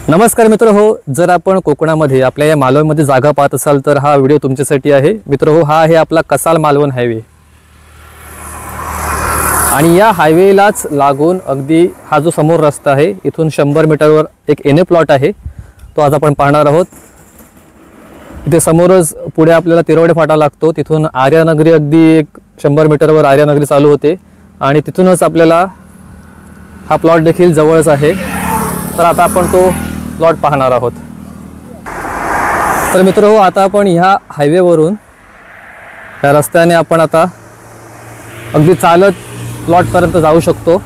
नमस्कार मित्र हो, जर आपण कोकणामध्ये आपल्या या मालवणमध्ये जागा पाहत असाल तर हा व्हिडिओ तुमच्यासाठी आहे मित्र हो। हा आहे आपला कसाल मालवण हायवे आणि या हायवेलाच लागून अगदी हा जो समोर रस्ता आहे इथून 100 मीटरवर एक एनए प्लॉट आहे, तो आज आपण पाहणार आहोत। इथे समोरच पुढे आपल्याला तिरवडे फाटा लागतो, तिथून आर्यानगरी अगदी एक 100 मीटरवर आर्यानगरी चालू होते आणि तिथूनच आपल्याला हा प्लॉट देखील जवळच आहे। तर आता आपण तो प्लॉट पाहणार आहोत। तर मित्र हो, आता आपण ह्या हायवेवरून या रस्त्याने आपण आता अगदी चालत प्लॉटपर्यंत जाऊ शकतो।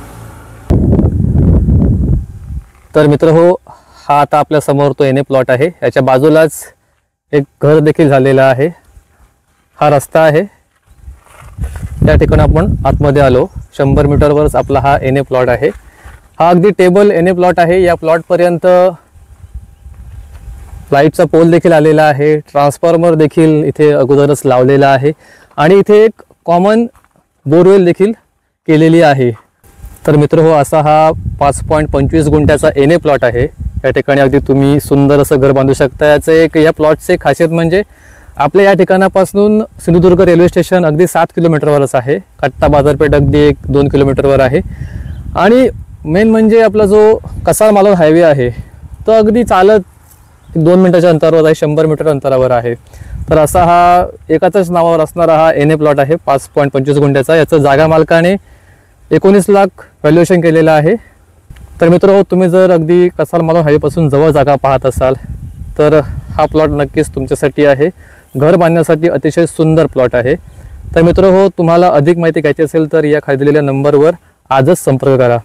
तर मित्र हो, हा आता आपल्या समोर तो एनए प्लॉट आहे, याच्या बाजूलाच एक घर देखील झालेला आहे। हा रस्ता आहे, त्या ठिकाणी आपण आतमध्ये आलो। 100 मीटरवरच आपला हा एनए प्लॉट आहे। हा अगदी टेबल एनए प्लॉट आहे। या प्लॉटपर्यंत लाईटचा पोल देखील आलेला आहे, ट्रान्सफॉर्मर देखील इथे अगोदरच लावलेला आहे आणि इथे एक कॉमन बोरवेल देखील केलेली आहे। तर मित्र हो, असा हा 5.25 गुंठ्याचा एनए प्लॉट आहे। या ठिकाणी अगदी तुम्ही सुंदर असं घर बांधू शकता। या प्लॉटचे खासियत म्हणजे आपल्या या ठिकाणापासून सिंधुदुर्ग रेल्वे स्टेशन अगदी 7 किलोमीटरवरच आहे। कट्टा बाजारपेठ अगदी 1-2 किलोमीटरवर आहे आणि मेन म्हणजे आपला जो कसाल मालवण हायवे आहे तो अगदी चालत 2 मिनिटाच्या अंतरावर आहे, 100 मीटर अंतरावर आहे। तर असा हा एकाच नावावर असणारा हा एनए प्लॉट आहे 5.25 गुंठ्याचा। याचं जागा मालकाने 19 लाख व्हॅल्युएशन केलेलं आहे। तर मित्र हो, तुम्ही जर अगदी कसाल मालवण हायवेपासून जवळ जागा पाहत असाल तर हा प्लॉट नक्कीच तुमच्यासाठी आहे। घर बांधण्यासाठी अतिशय सुंदर प्लॉट आहे। तर मित्र हो, तुम्हाला अधिक माहिती घ्यायची असेल तर या खाली दिलेल्या नंबरवर आजच संपर्क करा।